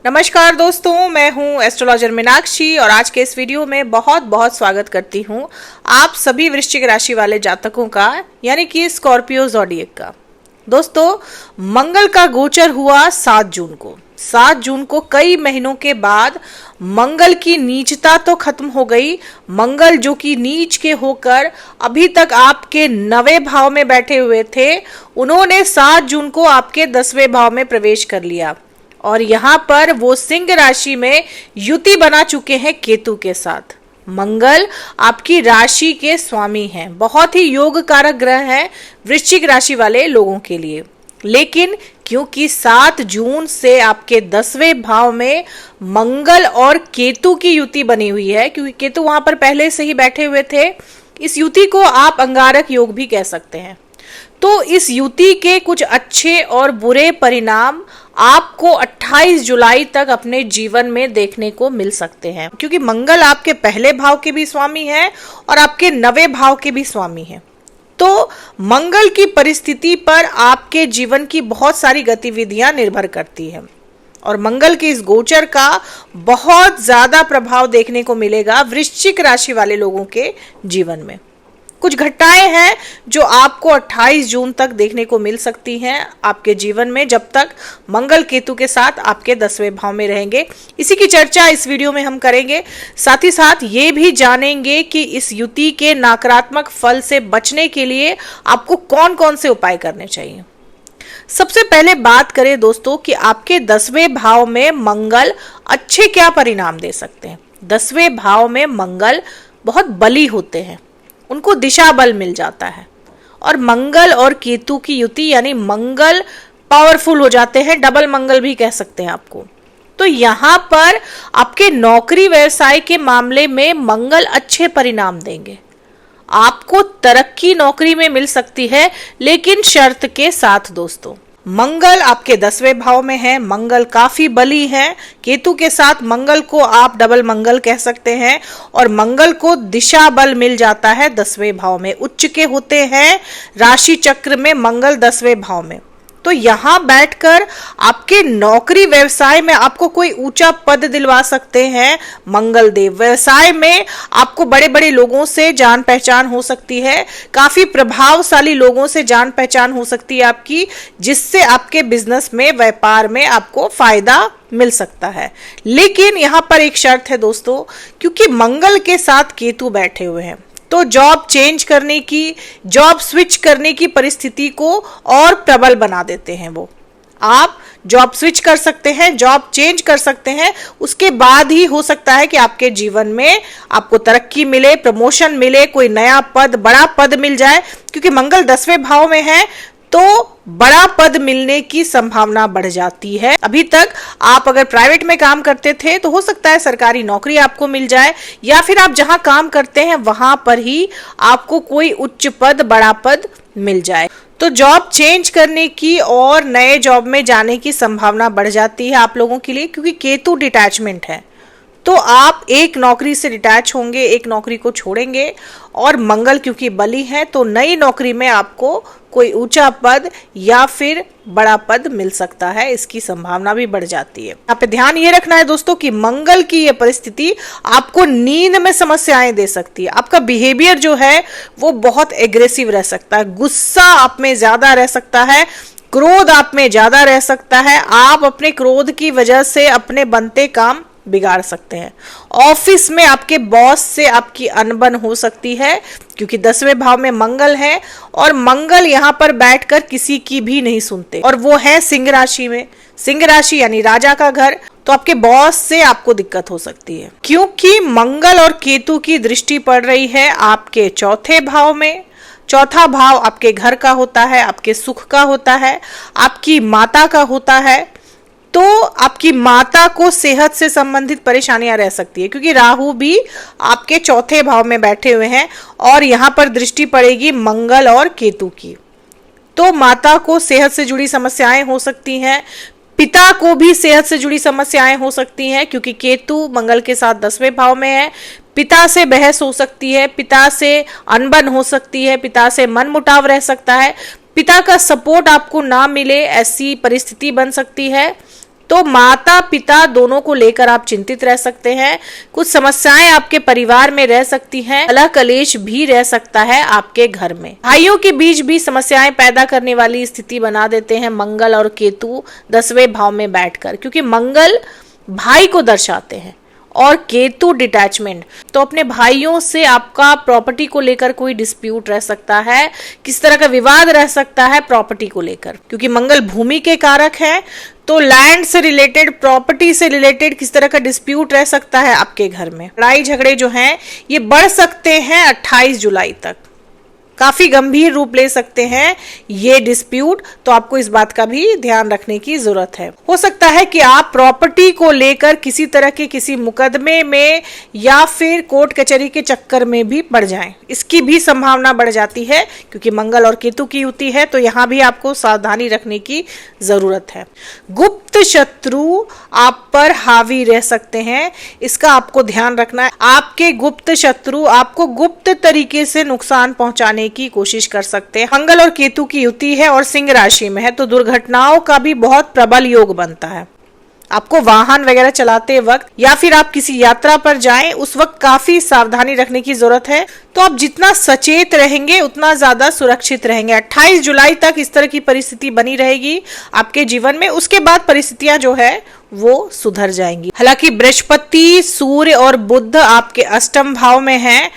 नमस्कार दोस्तों, मैं हूं एस्ट्रोलॉजर मीनाक्षी और आज के इस वीडियो में बहुत बहुत स्वागत करती हूं आप सभी वृश्चिक राशि वाले जातकों का, यानी कि स्कॉर्पियो ज़ोडिएक का। दोस्तों, मंगल का गोचर हुआ 7 जून को। 7 जून को कई महीनों के बाद मंगल की नीचता तो खत्म हो गई। मंगल जो कि नीच के होकर अभी तक आपके 9वें भाव में बैठे हुए थे, उन्होंने 7 जून को आपके 10वें भाव में प्रवेश कर लिया और यहाँ पर वो सिंह राशि में युति बना चुके हैं केतु के साथ। मंगल आपकी राशि के स्वामी हैं, बहुत ही योग कारक ग्रह हैं वृश्चिक राशि वाले लोगों के लिए। लेकिन क्योंकि 7 जून से आपके 10वें भाव में मंगल और केतु की युति बनी हुई है, क्योंकि केतु वहां पर पहले से ही बैठे हुए थे, इस युति को आप अंगारक योग भी कह सकते हैं। तो इस युति के कुछ अच्छे और बुरे परिणाम आपको 28 जुलाई तक अपने जीवन में देखने को मिल सकते हैं, क्योंकि मंगल आपके पहले भाव के भी स्वामी है और आपके 9वें भाव के भी स्वामी है। तो मंगल की परिस्थिति पर आपके जीवन की बहुत सारी गतिविधियां निर्भर करती हैं और मंगल के इस गोचर का बहुत ज्यादा प्रभाव देखने को मिलेगा वृश्चिक राशि वाले लोगों के जीवन में। कुछ घटनाएं हैं जो आपको 28 जून तक देखने को मिल सकती हैं आपके जीवन में, जब तक मंगल केतु के साथ आपके 10वें भाव में रहेंगे। इसी की चर्चा इस वीडियो में हम करेंगे। साथ ही साथ ये भी जानेंगे कि इस युति के नकारात्मक फल से बचने के लिए आपको कौन कौन से उपाय करने चाहिए। सबसे पहले बात करें दोस्तों कि आपके 10वें भाव में मंगल अच्छे क्या परिणाम दे सकते हैं। 10वें भाव में मंगल बहुत बली होते हैं, उनको दिशा बल मिल जाता है और मंगल और केतु की युति यानी मंगल पावरफुल हो जाते हैं, डबल मंगल भी कह सकते हैं आपको। तो यहाँ पर आपके नौकरी व्यवसाय के मामले में मंगल अच्छे परिणाम देंगे। आपको तरक्की नौकरी में मिल सकती है, लेकिन शर्त के साथ दोस्तों। मंगल आपके 10वें भाव में है, मंगल काफी बली है। केतु के साथ मंगल को आप डबल मंगल कह सकते हैं और मंगल को दिशा बल मिल जाता है 10वें भाव में। उच्च के होते हैं राशि चक्र में मंगल 10वें भाव में। तो यहाँ बैठकर आपके नौकरी व्यवसाय में आपको कोई ऊंचा पद दिलवा सकते हैं मंगल देव। व्यवसाय में आपको बड़े बड़े लोगों से जान पहचान हो सकती है, काफी प्रभावशाली लोगों से जान पहचान हो सकती है आपकी, जिससे आपके बिजनेस में, व्यापार में आपको फायदा मिल सकता है। लेकिन यहाँ पर एक शर्त है दोस्तों, क्योंकि मंगल के साथ केतु बैठे हुए हैं, तो जॉब चेंज करने की, जॉब स्विच करने की परिस्थिति को और प्रबल बना देते हैं वो। आप जॉब स्विच कर सकते हैं, जॉब चेंज कर सकते हैं, उसके बाद ही हो सकता है कि आपके जीवन में आपको तरक्की मिले, प्रमोशन मिले, कोई नया पद, बड़ा पद मिल जाए। क्योंकि मंगल 10वें भाव में है तो बड़ा पद मिलने की संभावना बढ़ जाती है। अभी तक आप अगर प्राइवेट में काम करते थे तो हो सकता है सरकारी नौकरी आपको मिल जाए, या फिर आप जहां काम करते हैं वहां पर ही आपको कोई उच्च पद, बड़ा पद मिल जाए। तो जॉब चेंज करने की और नए जॉब में जाने की संभावना बढ़ जाती है आप लोगों के लिए, क्योंकि केतु डिटैचमेंट है। तो आप एक नौकरी से डिटैच होंगे, एक नौकरी को छोड़ेंगे, और मंगल क्योंकि बली है तो नई नौकरी में आपको कोई ऊंचा पद या फिर बड़ा पद मिल सकता है, इसकी संभावना भी बढ़ जाती है। यहाँ पे ध्यान ये रखना है दोस्तों कि मंगल की ये परिस्थिति आपको नींद में समस्याएं दे सकती है। आपका बिहेवियर जो है वो बहुत एग्रेसिव रह सकता है, गुस्सा आप में ज्यादा रह सकता है, क्रोध आप में ज्यादा रह सकता है। आप अपने क्रोध की वजह से अपने बनते काम बिगाड़ सकते हैं। ऑफिस में आपके बॉस से आपकी अनबन हो सकती है, क्योंकि 10वें भाव में मंगल है और मंगल यहाँ पर बैठकर किसी की भी नहीं सुनते, और वो है सिंह राशि में। सिंह राशि यानी राजा का घर, तो आपके बॉस से आपको दिक्कत हो सकती है, क्योंकि मंगल और केतु की दृष्टि पड़ रही है आपके 4थे भाव में। 4था भाव आपके घर का होता है, आपके सुख का होता है, आपकी माता का होता है। तो आपकी माता को सेहत से संबंधित परेशानियां रह सकती है, क्योंकि राहु भी आपके 4थे भाव में बैठे हुए हैं और यहाँ पर दृष्टि पड़ेगी मंगल और केतु की। तो माता को सेहत से जुड़ी समस्याएं हो सकती हैं, पिता को भी सेहत से जुड़ी समस्याएं हो सकती हैं, क्योंकि केतु मंगल के साथ 10वें भाव में है। पिता से बहस हो सकती है, पिता से अनबन हो सकती है, पिता से मनमुटाव रह सकता है, पिता का सपोर्ट आपको ना मिले, ऐसी परिस्थिति बन सकती है। तो माता पिता दोनों को लेकर आप चिंतित रह सकते हैं। कुछ समस्याएं आपके परिवार में रह सकती हैं। कलह कलेश भी रह सकता है आपके घर में। भाइयों के बीच भी समस्याएं पैदा करने वाली स्थिति बना देते हैं मंगल और केतु 10वें भाव में बैठकर, क्योंकि मंगल भाई को दर्शाते हैं और केतु डिटैचमेंट। तो अपने भाइयों से आपका प्रॉपर्टी को लेकर कोई डिस्प्यूट रह सकता है, किस तरह का विवाद रह सकता है प्रॉपर्टी को लेकर, क्योंकि मंगल भूमि के कारक है। तो लैंड से रिलेटेड, प्रॉपर्टी से रिलेटेड किस तरह का डिस्प्यूट रह सकता है आपके घर में। लड़ाई झगड़े जो हैं ये बढ़ सकते हैं 28 जुलाई तक, काफी गंभीर रूप ले सकते हैं ये डिस्प्यूट। तो आपको इस बात का भी ध्यान रखने की जरूरत है। हो सकता है कि आप प्रॉपर्टी को लेकर किसी तरह के किसी मुकदमे में या फिर कोर्ट कचहरी के चक्कर में भी पड़ जाएं, इसकी भी संभावना बढ़ जाती है, क्योंकि मंगल और केतु की युति है। तो यहां भी आपको सावधानी रखने की जरूरत है। गुप्त शत्रु आप पर हावी रह सकते हैं, इसका आपको ध्यान रखना है। आपके गुप्त शत्रु आपको गुप्त तरीके से नुकसान पहुंचाने की कोशिश कर सकते हैं। मंगल और केतु की युति है और सिंह राशि में है, तो दुर्घटनाओं का भी बहुत प्रबल योग बनता है। आपको वाहन वगैरह चलाते वक्त या फिर आप किसी यात्रा पर जाएं, उस वक्त काफी सावधानी रखने की जरूरत है। तो आप जितना सचेत रहेंगे उतना ज्यादा सुरक्षित रहेंगे। 28 जुलाई तक इस तरह की परिस्थिति बनी रहेगी आपके जीवन में। उसके बाद परिस्थितियां जो है वो सुधर जाएंगी। हालांकि बृहस्पति, सूर्य और बुध आपके अष्टम भाव में हैं,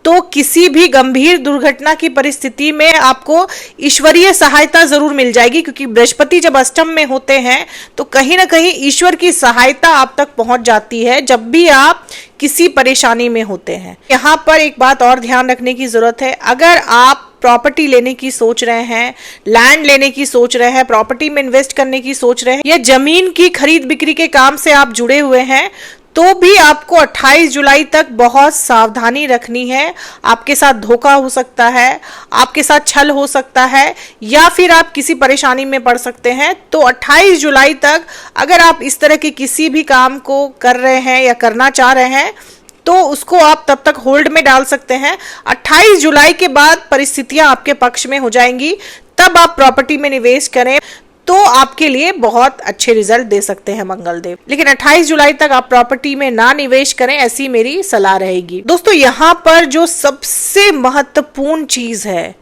तो किसी भी गंभीर दुर्घटना की परिस्थिति में आपको ईश्वरीय सहायता जरूर मिल जाएगी, क्योंकि बृहस्पति जब अष्टम में होते हैं तो कहीं ना कहीं ईश्वर की सहायता आप तक पहुंच जाती है जब भी आप किसी परेशानी में होते हैं। यहाँ पर एक बात और ध्यान रखने की जरूरत है। अगर आप प्रॉपर्टी लेने की सोच रहे हैं, लैंड लेने की सोच रहे हैं, प्रॉपर्टी में इन्वेस्ट करने की सोच रहे हैं, या जमीन की खरीद बिक्री के काम से आप जुड़े हुए हैं, तो भी आपको 28 जुलाई तक बहुत सावधानी रखनी है। आपके साथ धोखा हो सकता है, आपके साथ छल हो सकता है, या फिर आप किसी परेशानी में पड़ सकते हैं। तो 28 जुलाई तक अगर आप इस तरह के किसी भी काम को कर रहे हैं या करना चाह रहे हैं, तो उसको आप तब तक होल्ड में डाल सकते हैं। 28 जुलाई के बाद परिस्थितियां आपके पक्ष में हो जाएंगी, तब आप प्रॉपर्टी में निवेश करें, तो आपके लिए बहुत अच्छे रिजल्ट दे सकते हैं मंगल देव। लेकिन 28 जुलाई तक आप प्रॉपर्टी में ना निवेश करें, ऐसी मेरी सलाह रहेगी। दोस्तों, यहाँ पर जो सबसे महत्वपूर्ण चीज है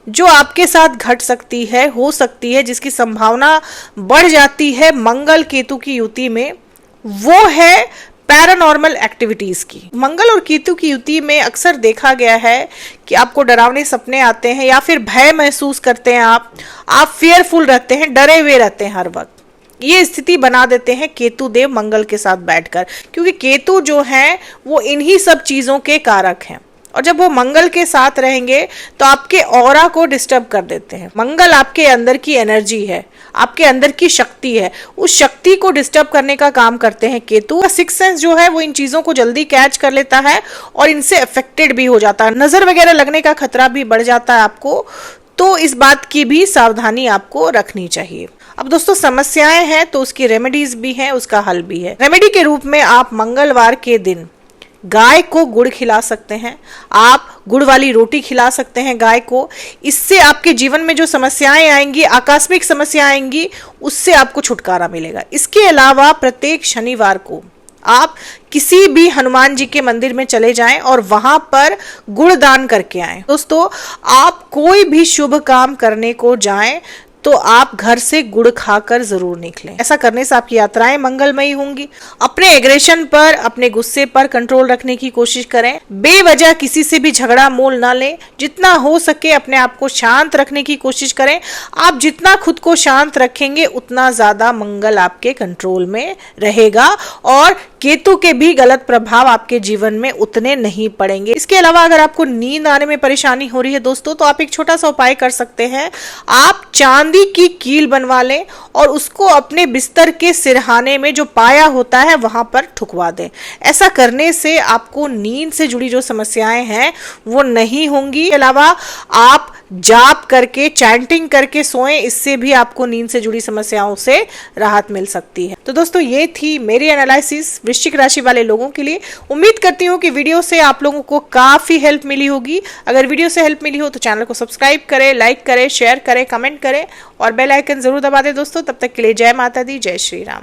जो आपके साथ घट सकती है, हो सकती है, जिसकी संभावना बढ़ जाती है मंगल केतु की युति में, वो है पैरानॉर्मल एक्टिविटीज की। मंगल और केतु की युति में अक्सर देखा गया है कि आपको डरावने सपने आते हैं या फिर भय महसूस करते हैं, आप फियरफुल रहते हैं, डरे हुए रहते हैं हर वक्त। ये स्थिति बना देते हैं केतु देव मंगल के साथ बैठकर, क्योंकि केतु जो है वो इन्हीं सब चीजों के कारक हैं, और जब वो मंगल के साथ रहेंगे तो आपके ऑरा को डिस्टर्ब कर देते हैं। मंगल आपके अंदर की एनर्जी है, आपके अंदर की शक्ति है, उस शक्ति को डिस्टर्ब करने का काम करते हैं केतु। सिक्स सेंस जो है वो इन चीजों को जल्दी कैच कर लेता है और इनसे अफेक्टेड भी हो जाता है। नजर वगैरह लगने का खतरा भी बढ़ जाता है आपको, तो इस बात की भी सावधानी आपको रखनी चाहिए। अब दोस्तों, समस्याएं हैं तो उसकी रेमेडीज भी हैं, उसका हल भी है। रेमेडी के रूप में आप मंगलवार के दिन गाय को गुड़ खिला सकते हैं, आप गुड़ वाली रोटी खिला सकते हैं गाय को। इससे आपके जीवन में जो समस्याएं आएंगी, आकस्मिक समस्याएं आएंगी, उससे आपको छुटकारा मिलेगा। इसके अलावा प्रत्येक शनिवार को आप किसी भी हनुमान जी के मंदिर में चले जाएं और वहां पर गुड़ दान करके आएं। दोस्तों, आप कोई भी शुभ काम करने को जाएं तो आप घर से गुड़ खाकर जरूर निकलें। ऐसा करने से आपकी यात्राएं मंगलमयी होंगी। अपने एग्रेशन पर, अपने गुस्से पर कंट्रोल रखने की कोशिश करें। बेवजह किसी से भी झगड़ा मोल ना लें। जितना हो सके अपने आप को शांत रखने की कोशिश करें। आप जितना खुद को शांत रखेंगे उतना ज्यादा मंगल आपके कंट्रोल में रहेगा और केतु के भी गलत प्रभाव आपके जीवन में उतने नहीं पड़ेंगे। इसके अलावा अगर आपको नींद आने में परेशानी हो रही है दोस्तों, तो आप एक छोटा सा उपाय कर सकते हैं। आप चांदी की कील बनवा लें और उसको अपने बिस्तर के सिरहाने में जो पाया होता है वहां पर ठुकवा दें। ऐसा करने से आपको नींद से जुड़ी जो समस्याएं हैं वो नहीं होंगी। इसके अलावा आप जाप करके, चैंटिंग करके सोएं, इससे भी आपको नींद से जुड़ी समस्याओं से राहत मिल सकती है। तो दोस्तों, ये थी मेरी एनालिसिस वृश्चिक राशि वाले लोगों के लिए। उम्मीद करती हूँ कि वीडियो से आप लोगों को काफी हेल्प मिली होगी। अगर वीडियो से हेल्प मिली हो तो चैनल को सब्सक्राइब करें, लाइक करें, शेयर करें, कमेंट करें और बेल आइकन जरूर दबा दें दोस्तों। तब तक के लिए जय माता दी, जय श्री राम।